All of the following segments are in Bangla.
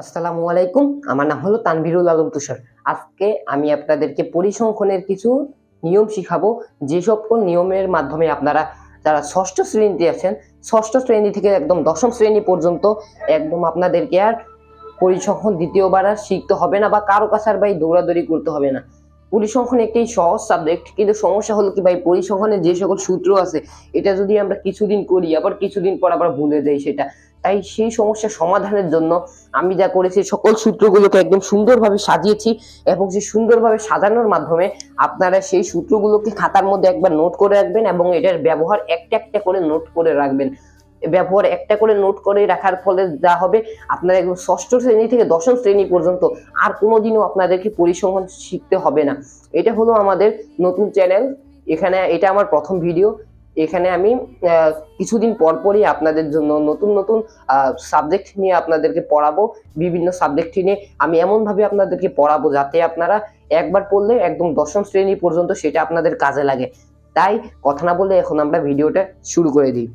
আসসালামু আলাইকুম। আমার নাম হলো তানভীরুল আলম তুষার। আজকে আমি আপনাদেরকে পরিসংখ্যানের কিছু নিয়ম শিখাবো, যে সকল নিয়মের মাধ্যমে আপনারা যারা ষষ্ঠ শ্রেণীতে আছেন, ষষ্ঠ শ্রেণী থেকে একদম দশম শ্রেণী পর্যন্ত একদম আপনাদেরকে আর পরিসংখ্যান দ্বিতীয়বার আর শিখতে হবে না বা কারো কাছে আর ভাই দৌড়াদৌড়ি করতে হবে না। পরিসংখ্যান একটি সহজ সাবজেক্ট, কিন্তু সমস্যা হলো কি ভাই, পরিসংখ্যানের যে সকল সূত্র আছে এটা যদি আমরা কিছুদিন করি আবার কিছুদিন পর আবার ভুলে যাই সেটা। তাই সেই সমস্যার সমাধানের জন্য আমি যা করেছি, সকল সূত্রগুলোকে একদম সুন্দরভাবে সাজিয়েছি এবং সেই সুন্দরভাবে সাজানোর মাধ্যমে আপনারা সেই সূত্রগুলোকে খাতার মধ্যে একবার নোট করে রাখবেন এবং এটার ব্যবহার একটা একটা করে নোট করে রাখবেন। ব্যবহার একটা করে নোট করে রাখার ফলে যা হবে, আপনারা একদম ষষ্ঠ শ্রেণী থেকে দশম শ্রেণী পর্যন্ত আর কোনোদিনও আপনাদেরকে পরিসংখ্যান শিখতে হবে না। এটা হলো আমাদের নতুন চ্যানেল। এখানে এটা আমার প্রথম ভিডিও। এখানে আমি কিছুদিন পরপরই আপনাদের জন্য নতুন নতুন সাবজেক্ট নিয়ে আপনাদেরকে পড়াবো। বিভিন্ন সাবজেক্ট নিয়ে আমি এমনভাবে আপনাদেরকে পড়াবো যাতে আপনারা একবার পড়লে একদম দশম শ্রেণী পর্যন্ত সেটা আপনাদের কাজে লাগে। তাই কথা না বলে এখন আমরা ভিডিওটা শুরু করে দিই।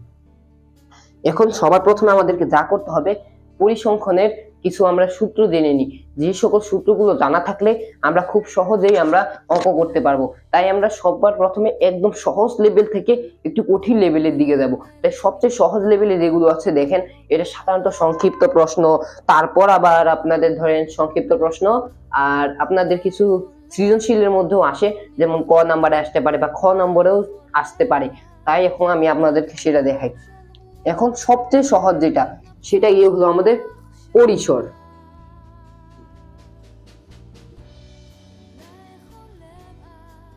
এখন সবার প্রথমে আমাদেরকে যা করতে হবে, পরিসংখ্যানের কিছু আমরা সূত্র জেনে নিই। যে সকল সূত্রগুলো জানা থাকলে আমরা খুব সহজেই আমরা অঙ্ক করতে পারবো। তাই আমরা সবার প্রথমে একদম সহজ লেভেল থেকে একটু কঠিন লেভেলের দিকে যাব। তাই সবচেয়ে সহজ লেভেলে যেগুলো আছে দেখেন, এটা সাধারণত সংক্ষিপ্ত প্রশ্ন, তারপর আবার আপনাদের ধরেন সংক্ষিপ্ত প্রশ্ন, আর আপনাদের কিছু সৃজনশীলের মধ্যেও আসে, যেমন ক নাম্বারে আসতে পারে বা খ নম্বরেও আসতে পারে। তাই এখন আমি আপনাদেরকে সেটা দেখাই। এখন সবচেয়ে সহজ যেটা, সেটা হলো আমাদের পরিসর।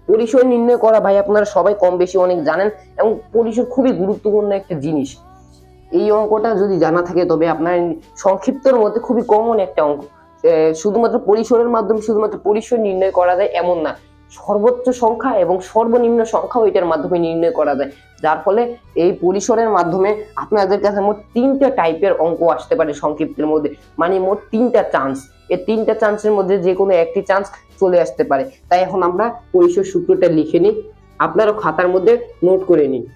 পরিসর নির্ণয় করা ভাই আপনারা সবাই কম বেশি অনেক জানেন, এবং পরিসর খুবই গুরুত্বপূর্ণ একটা জিনিস। এই অঙ্কটা যদি জানা থাকে তবে আপনার সংক্ষিপ্তর মধ্যে খুবই কমন একটা অঙ্ক। শুধুমাত্র পরিসরের মাধ্যমে শুধুমাত্র পরিসর নির্ণয় করা যায় এমন না, সর্বোচ্চ সংখ্যা এবং সর্বনিম্ন সংখ্যাও এটার মাধ্যমে নির্ণয় করা যায়। যার ফলে এই পরিসরের মাধ্যমে আপনাদের কাছে মোট 3টা টাইপের অঙ্ক আসতে পারে সংক্ষিপ্তের মধ্যে, মানে মোট 3টা চান্স। এই 3টা চান্সের মধ্যে যে কোনো একটি চান্স চলে আসতে পারে। তাই এখন আমরা পরিসর সূত্রটা লিখে নিই, আপনারও খাতার মধ্যে নোট করে নিন।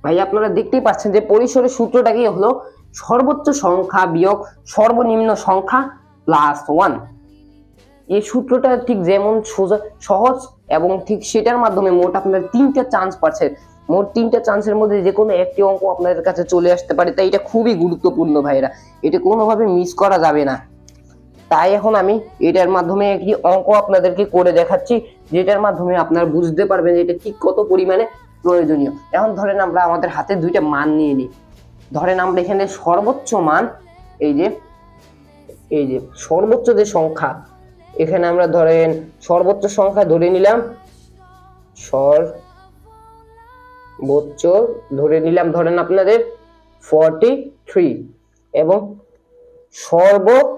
ভাই আপনারা দেখতেই পাচ্ছেন যে পরিসরের সূত্রটা কি হলো, সর্বোচ্চ সংখ্যা বিয়োগ সর্বনিম্ন সংখ্যা প্লাস 1। এই সূত্রটা ঠিক যেমন সোজা সহজ, এবং ঠিক সেটার মাধ্যমে মোট আপনার 3টা চান্স পাচ্ছেন। মোট 3টা চান্সের মধ্যে যে কোনো একটি অঙ্ক আপনাদের কাছে চলে আসতে পারে। তাই এটা খুবই গুরুত্বপূর্ণ ভাইরা, এটা কোনোভাবে মিস করা যাবে না। তাই এখন আমি এটার মাধ্যমে একটি অঙ্ক আপনাদেরকে করে দেখাচ্ছি, যেটার মাধ্যমে আপনারা বুঝতে পারবেন এটা ঠিক কত পরিমাণে প্রয়োজনীয়। এখন ধরেন আমরা আমাদের হাতে দুইটা মান নিয়ে নিই। ধরেন আমরা এখানে সর্বোচ্চ মান, এই যে সর্বোচ্চ যে সংখ্যা, এখানে আমরা ধরেন সর্বোচ্চ সংখ্যা ধরে নিলাম, সর্বোচ্চ ধরেন আপনাদের 43, এবং সর্বনিম্ন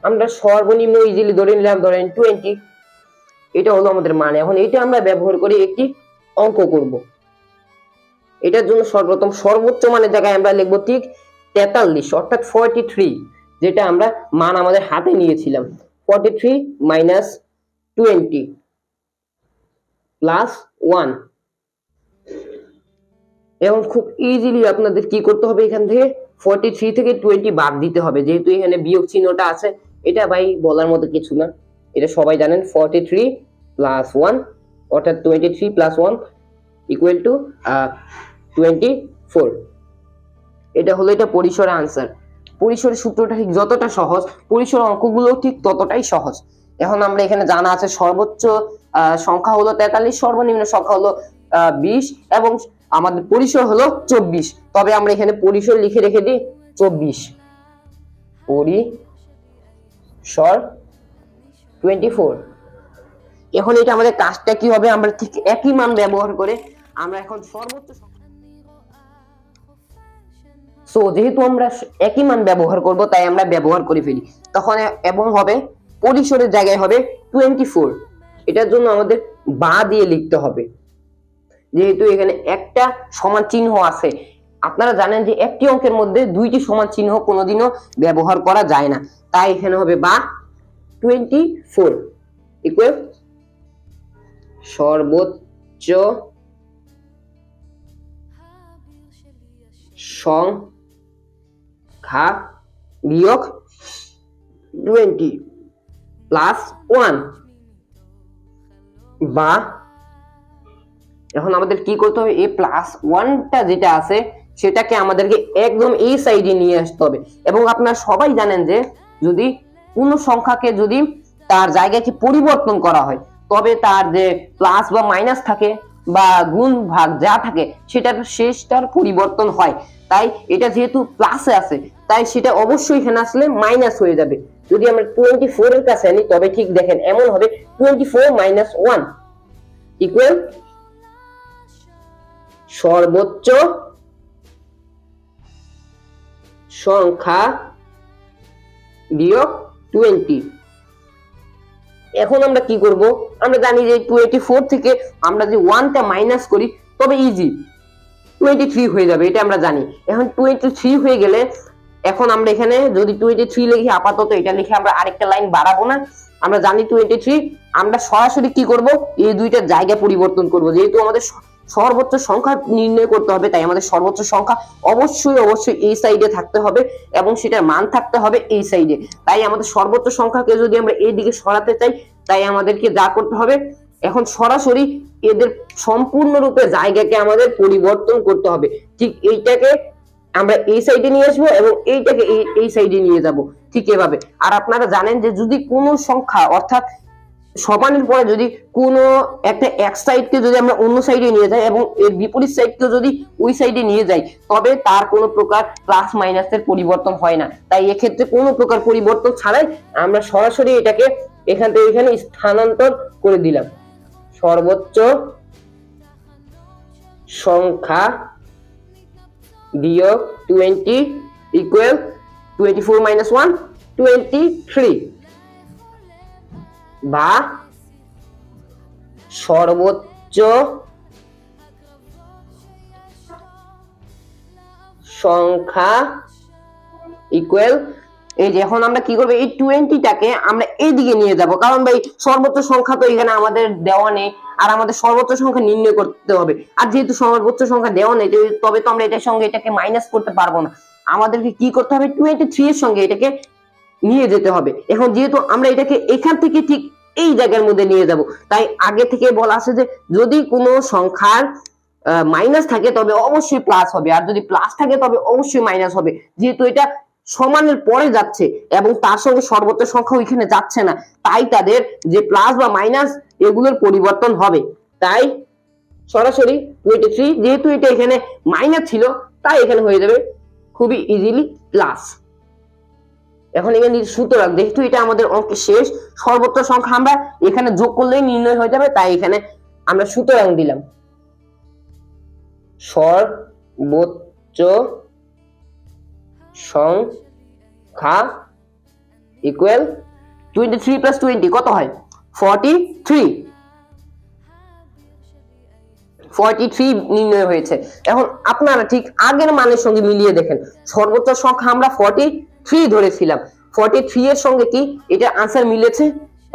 আমরা সর্বনিম্ন ইজিলি ধরে নিলাম ধরেন 20। এটা হলো আমাদের মান। এখন এটা আমরা ব্যবহার করে একটি অঙ্ক করব। এটার জন্য সর্বপ্রথম সর্বোচ্চ মানের জায়গায় আমরা লিখবো ঠিক 43, অর্থাৎ 43, যেটা আমরা মান আমাদের হাতে নিয়েছিলাম। 43 মাইনাস 20 প্লাস 1। এখন খুব ইজিলি আপনাদের কি করতে হবে, এখান থেকে 43 থেকে 20 বাদ দিতে হবে, যেহেতু এখানে বিয়োগ চিহ্নটা আছে। এটা ভাই বলার মতো কিছু না, এটা সবাই জানেন। 43 প্লাস 1 অর্থাৎ 23 প্লাস 1 ইকুয়াল টু 24। এটা হলো এটা পরিসরের আনসার। পরিসরের সূত্রটা ঠিক যতটা সহজ, পরিসর অঙ্কগুলো ঠিক ততটাই সহজ। এখন আমরা এখানে জানা আছে সর্বোচ্চ সংখ্যা হলো 43, সর্বনিম্ন সংখ্যা হলো 20, এবং আমাদের পরিসর হলো 24। তবে আমরা এখানে পরিসর লিখে রেখে দিই 24, পরিসর 24। এখন এটা আমাদের কাজটা কি হবে, আমরা ঠিক একই মান ব্যবহার করে আমরা এখন সর্বোচ্চ, সো যেহেতু আমরা একই মান ব্যবহার করব তাই আমরা ব্যবহার করে ফেলি। তখন এবং হবে পরিসরের জায়গায় হবে 24। এটার জন্য আমাদের বা দিয়ে লিখতে হবে, যেহেতু এখানে একটা সমান চিহ্ন আছে। আপনারা জানেন যে একটি অঙ্কের মধ্যে দুইটি সমান চিহ্ন কোনোদিনও ব্যবহার করা যায় না, তাই এখানে হবে বা 24 ইকুয়াল সর্বোচ্চ সংখ্যা বিয়োগ 20 প্লাস 1 বা এখন আমাদের কি করতে হবে, এই প্লাস 1টা যেটা আছে সেটাকে আমাদেরকে একদম এই সাইডে নিয়ে আসতে হবে। এবং আপনারা সবাই জানেন যে যদি কোনো সংখ্যাকে যদি তার জায়গাকে পরিবর্তন করা হয় তবে তার যে প্লাস বা মাইনাস থাকে বা গুণ ভাগ যা থাকে সেটার শেষটার পরিবর্তন হয়। তাই এটা যেহেতু প্লাসে আছে তাই সেটা অবশ্যই এখানে আসলে মাইনাস হয়ে যাবে। যদি আমরা 24 এর কাছে আনি তবে ঠিক দেখেন এমন হবে 24 মাইনাস 1 ইকুয়াল সর্বোচ্চ সংখ্যা বিয়োগ 20। এখন আমরা কি করব, আমরা জানি যে 24 থেকে আমরা যদি 1টা মাইনাস করি তবে ইজি 23 হয়ে যাবে, এটা আমরা জানি। এখন 23 হয়ে গেলে এখন আমরা এখানে যদি 23 লিখি, আপাতত এটা লিখে আমরা আরেকটা লাইন বাড়াবো না। আমরা জানি 23, আমরা সরাসরি কি করব, এই দুইটা জায়গা পরিবর্তন করব। যেহেতু আমাদের সর্বোচ্চ সংখ্যা নির্ণয় করতে হবে তাই আমাদের সর্বোচ্চ সংখ্যা অবশ্যই এই সাইডে থাকতে হবে এবং সেটার মান থাকতে হবে এই সাইডে। তাই আমাদের সর্বোচ্চ সংখ্যাকে যদি আমরা এই দিকে সরাতে চাই তাই আমাদেরকে যা করতে হবে, এখন সরাসরি এদের সম্পূর্ণরূপে জায়গাকে আমাদের পরিবর্তন করতে হবে। ঠিক এইটাকে আমরা এই সাইডে নিয়ে আসবো এবং এইটাকে এই সাইডে নিয়ে যাব, ঠিক এভাবে। আর আপনারা জানেন যে যদি কোনো সংখ্যা অর্থাৎ সমানের পরে যদি কোনো একটা এক সাইডকে যদি আমরা অন্য সাইডে নিয়ে যাই এবং এর বিপরীত সাইডকে যদি ওই সাইডে নিয়ে যাই তবে তার কোনো প্রকার প্লাস মাইনাসের পরিবর্তন হয় না। তাই এক্ষেত্রে কোনো প্রকার পরিবর্তন ছাড়াই আমরা সরাসরি এটাকে এখান থেকে এখানে স্থানান্তর করে দিলাম। সর্বোচ্চ সংখ্যা বিয়োগ 20 ইকুয়াল 24 মাইনাস 1 23 বা সর্বোচ্চ সংখ্যা ইকুয়াল, এই যে এখন আমরা কি করব, এই 20টাকে আমরা এইদিকে নিয়ে যাব, কারণ ভাই সর্বোচ্চ সংখ্যা তো এখানে আমাদের দেওয়া নেই আর আমাদের সর্বোচ্চ সংখ্যা নির্ণয় করতে হবে। আর যেহেতু সর্বোচ্চ সংখ্যা দেওয়া নেই তবে তো আমরা এটার সঙ্গে এটাকে মাইনাস করতে পারবো না। আমাদেরকে কি করতে হবে, 23 এর সঙ্গে এটাকে নিয়ে যেতে হবে। এখন যেহেতু আমরা এটাকে এখান থেকে ঠিক এই জায়গার মধ্যে নিয়ে যাব, তাই আগে থেকে বলা আছে যে যদি কোনো সংখ্যার মাইনাস থাকে তবে অবশ্যই প্লাস হবে, আর যদি প্লাস থাকে তবে অবশ্যই মাইনাস হবে। যেহেতু এটা সমানের পরে যাচ্ছে এবং তার সঙ্গে সর্বোচ্চ সংখ্যা ওইখানে যাচ্ছে না, তাই তাদের যে প্লাস বা মাইনাস এগুলোর পরিবর্তন হবে। তাই সরাসরি 23, যেহেতু এটা এখানে মাইনাস ছিল তাই এখানে হয়ে যাবে খুবই ইজিলি প্লাস। এখন এখানে সুতরাং যেহেতু এটা আমাদের অঙ্কের শেষ, সর্বোচ্চ সংখ্যা আমরা এখানে যোগ করলেই নির্ণয় হয়ে যাবে, তাই এখানে আমরা সুতরাং দিলাম সর্বোচ্চ সংখ্যা ইকুয়াল 23 প্লাস 20 কত হয় 43 নির্ণয় হয়েছে। এখন আপনারা ঠিক আগের মানের সঙ্গে মিলিয়ে দেখেন, সর্বোচ্চ সংখ্যা আমরা 43 ধরেছিলাম, 43 এর সঙ্গে কি এটা আনসার মিলেছে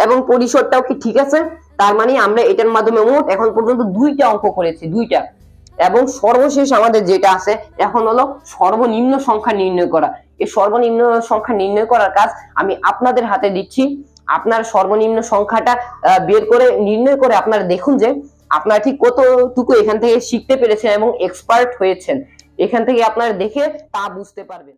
এবং পরিসরটাও কি ঠিক আছে। তার মানে আমরা এটার মাধ্যমে মোট এখন পর্যন্ত 2টা অঙ্ক করেছি, 2টা। এবং সর্বশেষ আমাদের যেটা আছে এখন হলো সর্বনিম্ন সংখ্যা নির্ণয় করা। এই সর্বনিম্ন সংখ্যা নির্ণয় করার কাজ আমি আপনাদের হাতে দিচ্ছি। আপনার সর্বনিম্ন সংখ্যাটা বের করে নির্ণয় করে আপনারা দেখুন যে আপনারা ঠিক কতটুকু এখান থেকে শিখতে পেরেছেন এবং এক্সপার্ট হয়েছেন। এখান থেকে আপনারা দেখে তা বুঝতে পারবেন।